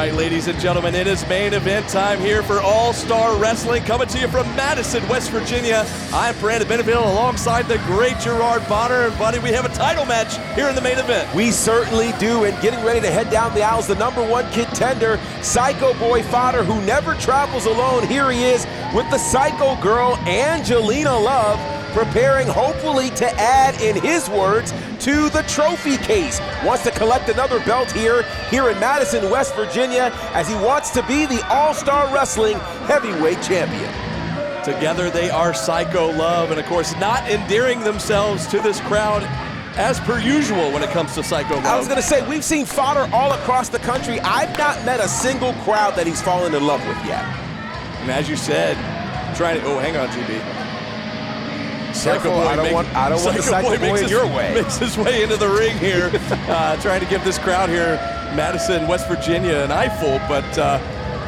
right, ladies and gentlemen, it is main event time here for All-Star Wrestling, coming to you from Madison, West Virginia. I'm Brandon Beneville alongside the great Gerard Bonner. And, buddy, we have a title match here in the main event. We certainly do, and getting ready to head down the aisles, the #1 contender, Psycho Boy Fodder, who never travels alone. Here he is with the Psycho Girl, Angelina Love, preparing hopefully to add, in his words, to the trophy case. Wants to collect another belt here in Madison, West Virginia, as he wants to be the All-Star Wrestling Heavyweight Champion. Together they are Psycho Love, and of course not endearing themselves to this crowd as per usual when it comes to Psycho Love. I was gonna say, we've seen Fodder all across the country. I've not met a single crowd that he's fallen in love with yet. And as you said, trying to, oh, hang on, GB. Psycho Boy, I don't want the Psycho Boy in your way. Makes his way into the ring here, trying to give this crowd here, Madison, West Virginia, an eyeful. But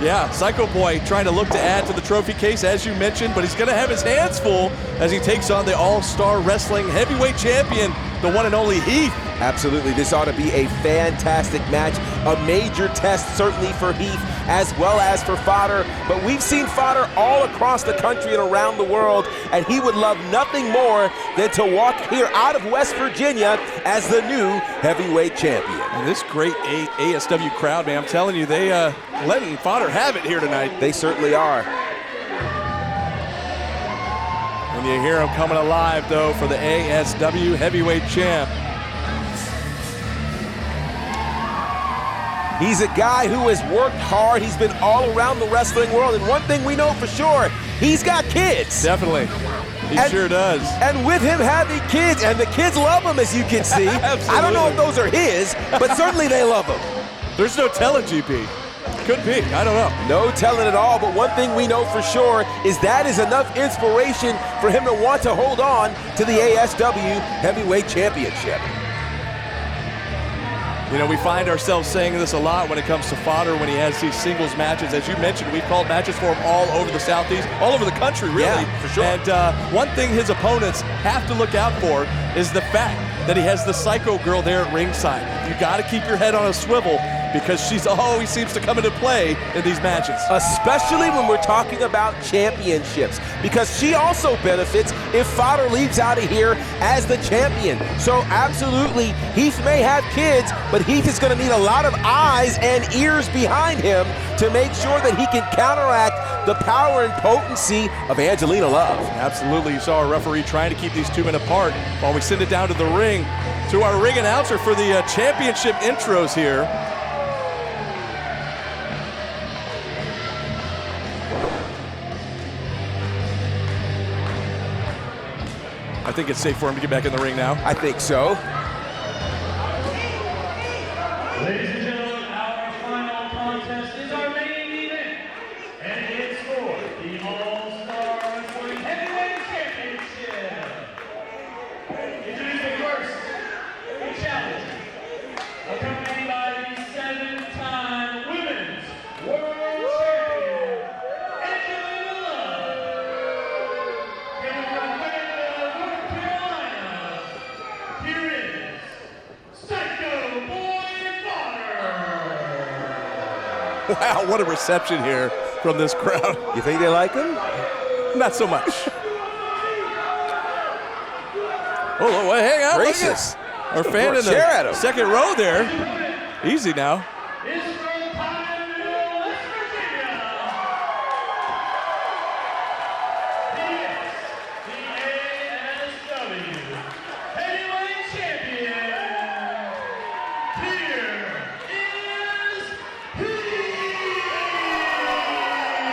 yeah, Psycho Boy trying to look to add to the trophy case, as you mentioned, but he's going to have his hands full as he takes on the All-Star Wrestling Heavyweight Champion, the one and only Heath. Absolutely, this ought to be a fantastic match, a major test certainly for Heath as well as for Fodder, but we've seen Fodder all across the country and around the world, and he would love nothing more than to walk here out of West Virginia as the new heavyweight champion. And this great ASW crowd, man, I'm telling you, they letting Fodder have it here tonight. They certainly are. And you hear him coming alive, though, for the ASW heavyweight champ. He's a guy who has worked hard. He's been all around the wrestling world, and one thing we know for sure, he's got kids. Definitely. He sure does. And with him having kids, and the kids love him, as you can see. I don't know if those are his, but certainly they love him. There's no telling, GP. Could be, I don't know. No telling at all, but one thing we know for sure is that is enough inspiration for him to want to hold on to the ASW Heavyweight Championship. You know, we find ourselves saying this a lot when it comes to Fodder when he has these singles matches. As you mentioned, we've called matches for him all over the Southeast, all over the country, really. Yeah, for sure. And one thing his opponents have to look out for is the fact that he has the Psycho Girl there at ringside. You got to keep your head on a swivel because she's always seems to come into play in these matches. Especially when we're talking about championships, because she also benefits if Fodder leaves out of here as the champion. So absolutely, Heath may have kids, but Heath is going to need a lot of eyes and ears behind him to make sure that he can counteract the power and potency of Angelina Love. Absolutely, you saw a referee trying to keep these two men apart while we send it down to the ring to our ring announcer for the championship intros here. I think it's safe for him to get back in the ring now. I think so. Ladies and gentlemen, our final contest is our main event, and it's for the All-Star Wrestling Heavyweight Championship. Introducing first, the challenger, accompanied by the 7-time Women's World Champion, Angelina Love. Coming from Fayetteville, North Carolina, here is Psycho Boy Fodder. Wow, what a reception here from this crowd. You think they like him? Not so much. Oh, hang on. Gracious. Our fan in the second row there. Easy now. Is from Pineville, West Virginia. He is the ASW Heavyweight Champion. Here is Heath.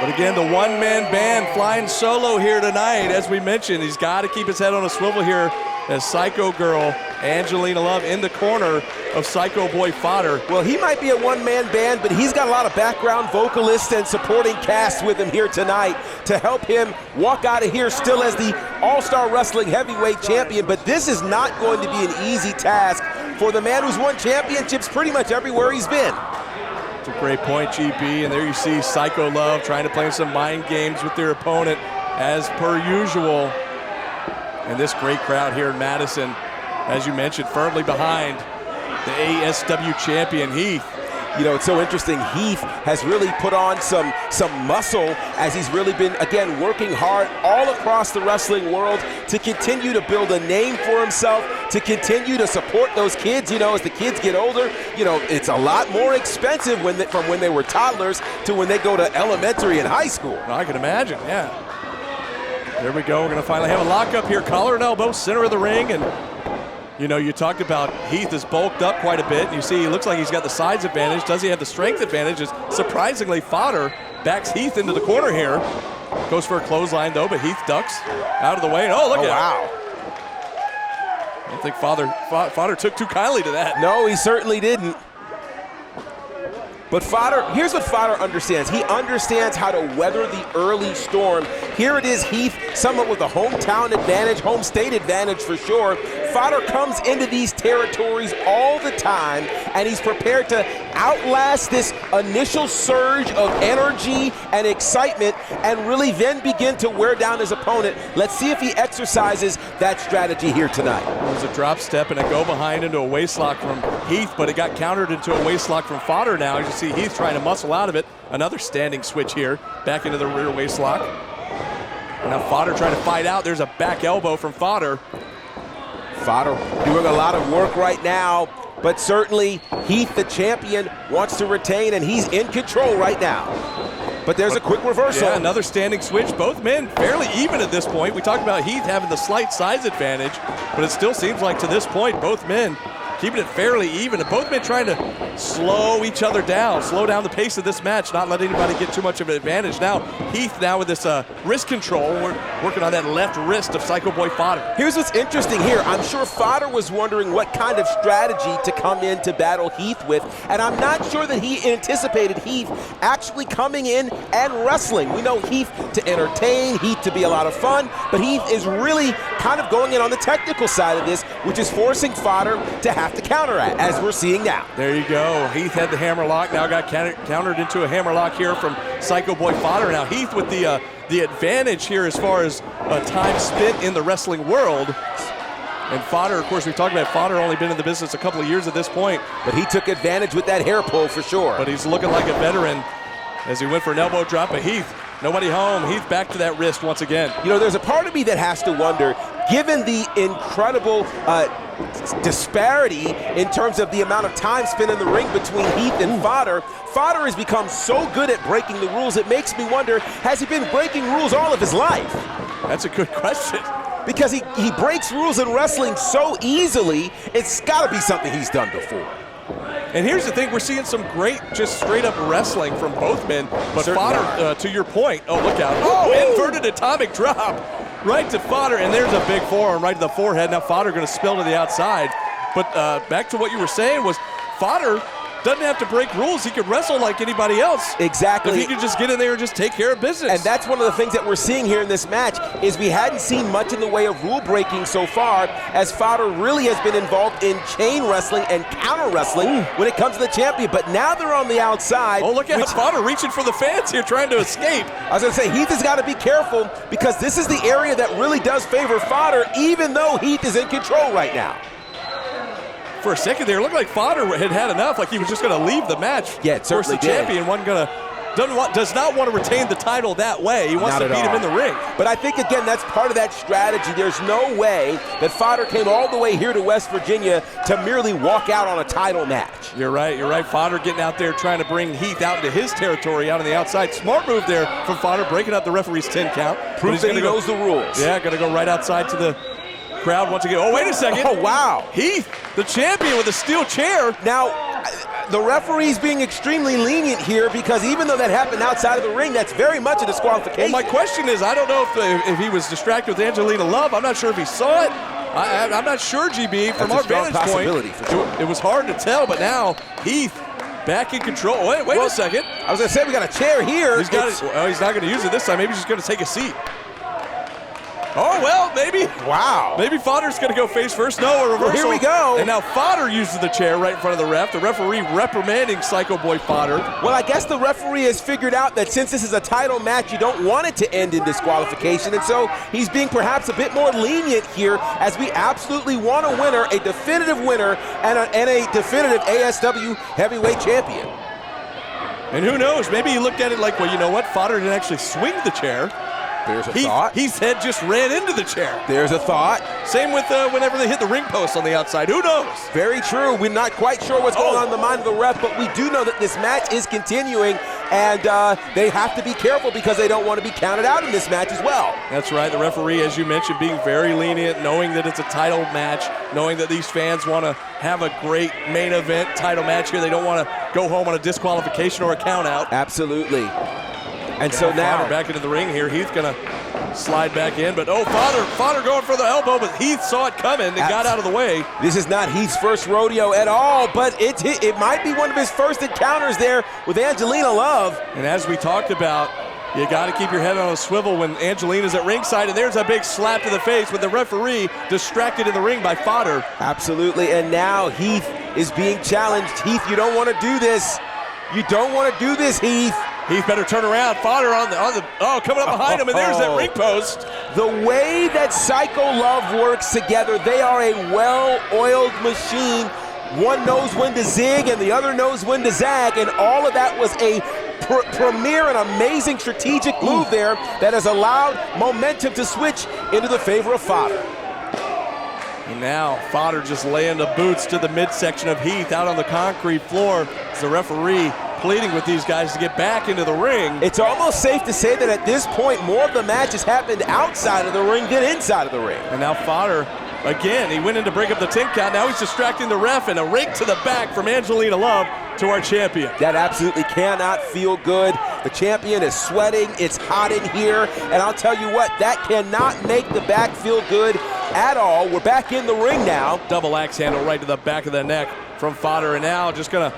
But again, the one-man band flying solo here tonight. As we mentioned, he's got to keep his head on a swivel here as Psycho Girl, Angelina Love, in the corner of Psycho Boy Fodder. Well, he might be a one-man band, but he's got a lot of background vocalists and supporting cast with him here tonight to help him walk out of here still as the All-Star Wrestling Heavyweight Champion. But this is not going to be an easy task for the man who's won championships pretty much everywhere he's been. It's a great point, GP, and there you see Psycho Love trying to play some mind games with their opponent as per usual. And this great crowd here in Madison, as you mentioned, firmly behind the ASW champion, Heath. You know, it's so interesting. Heath has really put on some muscle as he's really been, again, working hard all across the wrestling world to continue to build a name for himself, to continue to support those kids. You know, as the kids get older, you know, it's a lot more expensive from when they were toddlers to when they go to elementary and high school. I can imagine, yeah. There we go. We're going to finally have a lockup here. Collar and elbow, center of the ring, and you know, you talked about Heath is bulked up quite a bit, and you see he looks like he's got the size advantage. Does he have the strength advantage? Surprisingly, Fodder backs Heath into the corner here. Goes for a clothesline, though, but Heath ducks out of the way. Oh, look at wow. I don't think Fodder took too kindly to that. No, he certainly didn't. But Fodder, here's what Fodder understands. He understands how to weather the early storm. Here it is, Heath, somewhat with a hometown advantage, home state advantage for sure. Fodder comes into these territories all the time, and he's prepared to outlast this initial surge of energy and excitement and really then begin to wear down his opponent. Let's see if he exercises that strategy here tonight. There's a drop step and a go behind into a waistlock from Heath, but it got countered into a waistlock from Fodder now. As you see Heath trying to muscle out of it. Another standing switch here, back into the rear waistlock. And now Fodder trying to fight out. There's a back elbow from Fodder. Fodder doing a lot of work right now, but certainly Heath, the champion, wants to retain, and he's in control right now. But there's a quick reversal. Yeah, another standing switch. Both men fairly even at this point. We talked about Heath having the slight size advantage, but it still seems like to this point, both men keeping it fairly even, and both men trying to slow each other down, slow down the pace of this match, not let anybody get too much of an advantage. Now, Heath now with this wrist control, we're working on that left wrist of Psycho Boy Fodder. Here's what's interesting here. I'm sure Fodder was wondering what kind of strategy to come in to battle Heath with, and I'm not sure that he anticipated Heath actually coming in and wrestling. We know Heath to entertain, Heath to be a lot of fun, but Heath is really kind of going in on the technical side of this, which is forcing Fodder to have to counteract, as we're seeing now. There you go. Heath had the hammer lock, now got countered into a hammer lock here from Psycho Boy Fodder. Now Heath with the advantage here as far as time spent in the wrestling world. And Fodder, of course, we talked about Fodder only been in the business a couple of years at this point. But he took advantage with that hair pull for sure. But he's looking like a veteran as he went for an elbow drop. But Heath, nobody home. Heath back to that wrist once again. You know, there's a part of me that has to wonder, given the incredible disparity in terms of the amount of time spent in the ring between Heath and Fodder, Fodder has become so good at breaking the rules, it makes me wonder, has he been breaking rules all of his life? That's a good question. Because he breaks rules in wrestling so easily, it's got to be something he's done before. And here's the thing, we're seeing some great, just straight up wrestling from both men. But Fodder, to your point, oh, look out. Oh, inverted atomic drop right to Fodder, and there's a big forearm right to the forehead. Now Fodder going to spill to the outside. But back to what you were saying was Fodder doesn't have to break rules. He could wrestle like anybody else. Exactly. If he could just get in there and just take care of business. And that's one of the things that we're seeing here in this match is we hadn't seen much in the way of rule breaking so far, as Fodder really has been involved in chain wrestling and counter wrestling when it comes to the champion. But now they're on the outside. Oh, look at Fodder reaching for the fans here, trying to escape. I was going to say, Heath has got to be careful because this is the area that really does favor Fodder, even though Heath is in control right now. For a second there, it looked like Fodder had enough, like he was just going to leave the match. Yeah, it certainly did. The champion wasn't going to, does not want to retain the title that way. He wants to beat him in the ring. But I think, again, that's part of that strategy. There's no way that Fodder came all the way here to West Virginia to merely walk out on a title match. You're right. Fodder getting out there trying to bring Heath out into his territory out on the outside. Smart move there from Fodder, breaking up the referee's 10 count. Proof that he knows the rules. Yeah, going to go right outside to the crowd once again. Oh, wait a second. Oh, wow. Heath, the champion with a steel chair. Now, the referee's being extremely lenient here because even though that happened outside of the ring, that's very much a disqualification. Well, my question is, I don't know if he was distracted with Angelina Love. I'm not sure if he saw it. I'm not sure, GB. From our vantage point, it was hard to tell, but now Heath back in control. Wait a second. I was going to say, we got a chair here. He's not going to use it this time. Maybe he's just going to take a seat. Oh, well, maybe. Wow. Maybe Fodder's going to go face first. No, a reversal. Well, here we go. And now Fodder uses the chair right in front of the ref. The referee reprimanding Psycho Boy Fodder. Well, I guess the referee has figured out that since this is a title match, you don't want it to end in disqualification. And so he's being perhaps a bit more lenient here, as we absolutely want a winner, a definitive winner, and a definitive ASW heavyweight champion. And who knows? Maybe he looked at it like, well, you know what? Fodder didn't actually swing the chair. There's a thought. Heath's head just ran into the chair. There's a thought. Same with whenever they hit the ring post on the outside. Who knows? Very true. We're not quite sure what's going on in the mind of the ref, but we do know that this match is continuing, and they have to be careful because they don't want to be counted out in this match as well. That's right. The referee, as you mentioned, being very lenient, knowing that it's a title match, knowing that these fans want to have a great main event title match here. They don't want to go home on a disqualification or a count out. Absolutely. And so now Fodder back into the ring here. Heath gonna slide back in, but Fodder going for the elbow, but Heath saw it coming and got out of the way. This is not Heath's first rodeo at all, but it might be one of his first encounters there with Angelina Love. And as we talked about, you got to keep your head on a swivel when Angelina's at ringside, and there's a big slap to the face with the referee distracted in the ring by Fodder. Absolutely, and now Heath is being challenged. Heath, you don't want to do this. You don't want to do this, Heath. Heath better turn around. Fodder coming up behind him, and there's that ring post. The way that Psycho Love works together, they are a well-oiled machine. One knows when to zig and the other knows when to zag, and all of that was a premier and amazing strategic move there that has allowed momentum to switch into the favor of Fodder. And now Fodder just laying the boots to the midsection of Heath out on the concrete floor as the referee pleading with these guys to get back into the ring. It's almost safe to say that at this point, more of the match has happened outside of the ring than inside of the ring. And now Fodder, again, he went in to break up the 10 count. Now he's distracting the ref, and a rake to the back from Angelina Love to our champion. That absolutely cannot feel good. The champion is sweating. It's hot in here. And I'll tell you what, that cannot make the back feel good at all. We're back in the ring now. Double axe handle right to the back of the neck from Fodder, and now just gonna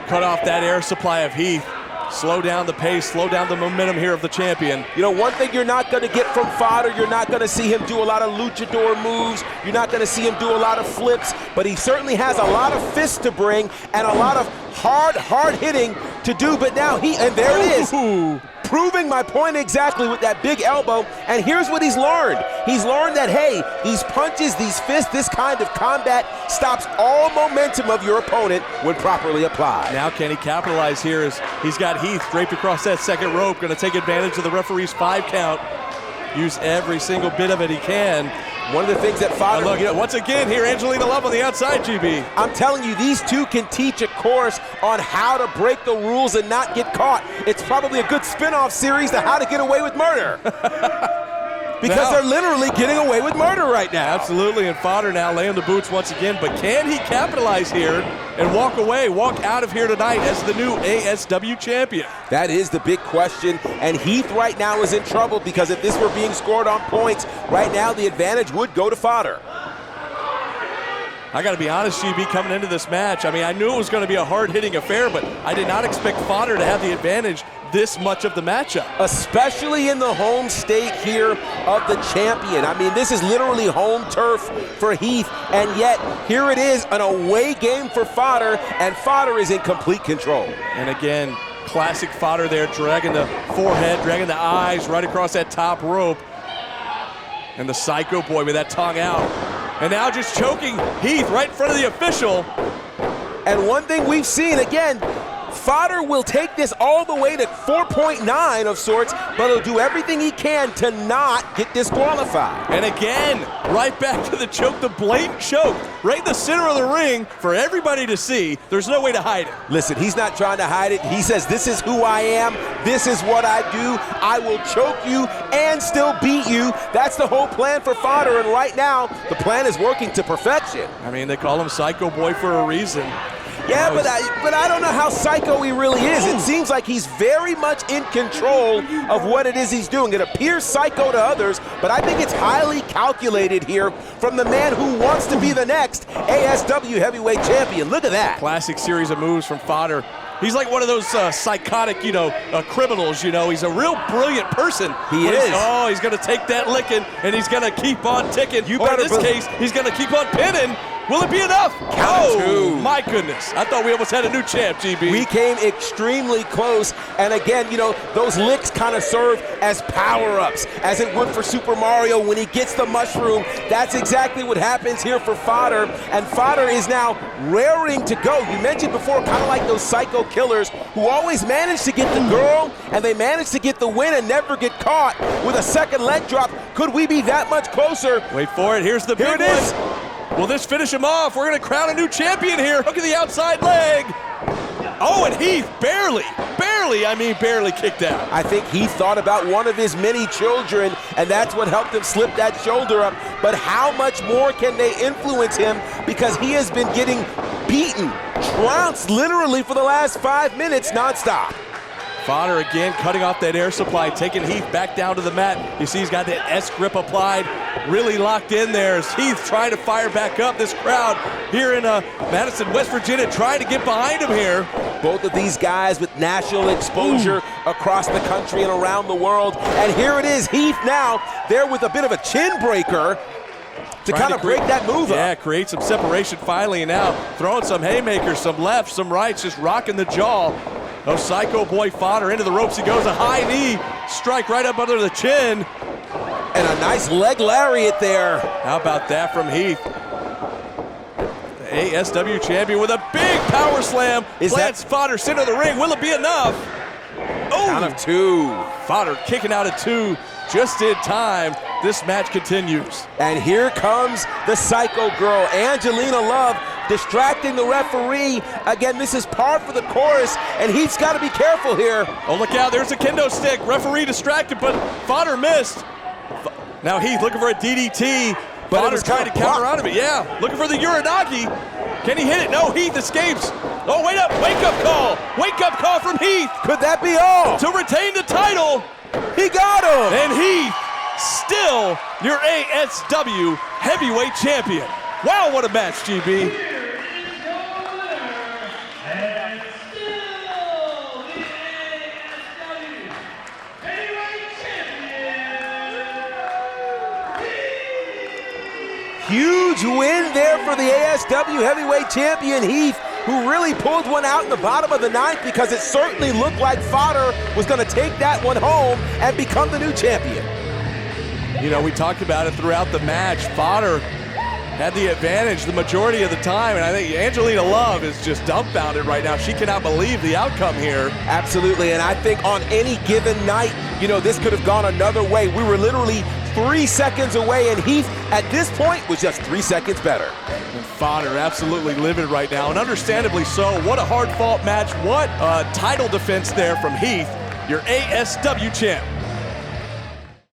cut off that air supply of Heath. Slow down the pace, slow down the momentum here of the champion. You know, one thing you're not going to get from Fodder, you're not going to see him do a lot of luchador moves. You're not going to see him do a lot of flips, but he certainly has a lot of fists to bring and a lot of hard hitting to do. But now and there it is. Proving my point exactly with that big elbow. And here's what he's learned. He's learned that, hey, these punches, these fists, this kind of combat stops all momentum of your opponent when properly applied. Now can he capitalize here as he's got Heath draped across that second rope, going to take advantage of the referee's 5 count. Use every single bit of it he can. One of the things that Fodder... Look, once again here, Angelina Love on the outside, GB. I'm telling you, these two can teach a course on how to break the rules and not get caught. It's probably a good spin-off series to How to Get Away with Murder. Because they're literally getting away with murder right now. Absolutely, and Fodder now laying the boots once again, but can he capitalize here and walk out of here tonight as the new ASW champion? That is the big question, and Heath right now is in trouble because if this were being scored on points, right now the advantage would go to Fodder. I got to be honest, GB, coming into this match, I mean, I knew it was going to be a hard-hitting affair, but I did not expect Fodder to have the advantage this much of the matchup. Especially in the home state here of the champion. I mean, this is literally home turf for Heath, and yet here it is, an away game for Fodder, and Fodder is in complete control. And again, classic Fodder there, dragging the forehead, dragging the eyes right across that top rope. And the Psycho Boy with that tongue out. And now just choking Heath right in front of the official. And one thing we've seen, again, Fodder will take this all the way to 4.9 of sorts, but he'll do everything he can to not get disqualified. And again, right back to the choke, the blatant choke, right in the center of the ring for everybody to see. There's no way to hide it. Listen, he's not trying to hide it. He says, this is who I am. This is what I do. I will choke you and still beat you. That's the whole plan for Fodder, and right now, the plan is working to perfection. I mean, they call him Psycho Boy for a reason. Yeah, but I don't know how psycho he really is. It seems like he's very much in control of what it is he's doing. It appears psycho to others, but I think it's highly calculated here from the man who wants to be the next ASW heavyweight champion. Look at that. Classic series of moves from Fodder. He's like one of those psychotic, criminals, He's a real brilliant person. He is. He's going to take that licking, and he's going to keep on ticking. In this case, he's going to keep on pinning. Will it be enough? Count two. My goodness. I thought we almost had a new champ, GB. We came extremely close. And again, those licks kind of serve as power-ups, as it would for Super Mario when he gets the mushroom. That's exactly what happens here for Fodder. And Fodder is now raring to go. You mentioned before, kind of like those psycho killers who always manage to get the girl, and they manage to get the win and never get caught with a second leg drop. Could we be that much closer? Wait for it. Here's the big one. Here it is. Will this finish him off? We're going to crown a new champion here. Look at the outside leg. Oh, and Heath barely kicked out. I think he thought about one of his many children, and that's what helped him slip that shoulder up. But how much more can they influence him? Because he has been getting beaten, trounced literally for the last 5 minutes nonstop. Fodder again cutting off that air supply, taking Heath back down to the mat. You see he's got that S grip applied, really locked in there as Heath trying to fire back up. This crowd here in Madison, West Virginia, trying to get behind him here. Both of these guys with national exposure across the country and around the world. And here it is, Heath now there with a bit of a chin breaker to kind of break that move up. Yeah, create some separation finally, and now throwing some haymakers, some lefts, some rights, just rocking the jaw. Oh, Psycho Boy Fodder into the ropes. He goes a high knee, strike right up under the chin. And a nice leg lariat there. How about that from Heath? The ASW champion with a big power slam. Plants Fodder center of the ring. Will it be enough? Oh, count of two. Fodder kicking out at two. Just in time. This match continues. And here comes the Psycho Girl, Angelina Love, distracting the referee. Again, this is par for the course, and Heath's got to be careful here. Oh, look out. There's a kendo stick. Referee distracted, but Fodder missed. Now Heath looking for a DDT. Fodder's trying to counter out of it. Yeah, looking for the Uranagi. Can he hit it? No, Heath escapes. Oh, wait up. Wake-up call. Wake-up call from Heath. Could that be all? To retain the title. He got him. And Heath, still your ASW heavyweight champion. Wow, what a match, GB. Huge win there for the ASW heavyweight champion Heath, who really pulled one out in the bottom of the ninth because it certainly looked like Fodder was going to take that one home and become the new champion. We talked about it throughout the match. Fodder had the advantage the majority of the time, and I think Angelina Love is just dumbfounded right now. She cannot believe the outcome here. Absolutely, and I think on any given night, this could have gone another way. We were literally 3 seconds away, and Heath, at this point, was just 3 seconds better. And Fodder absolutely livid right now, and understandably so. What a hard-fought match. What a title defense there from Heath, your ASW champ.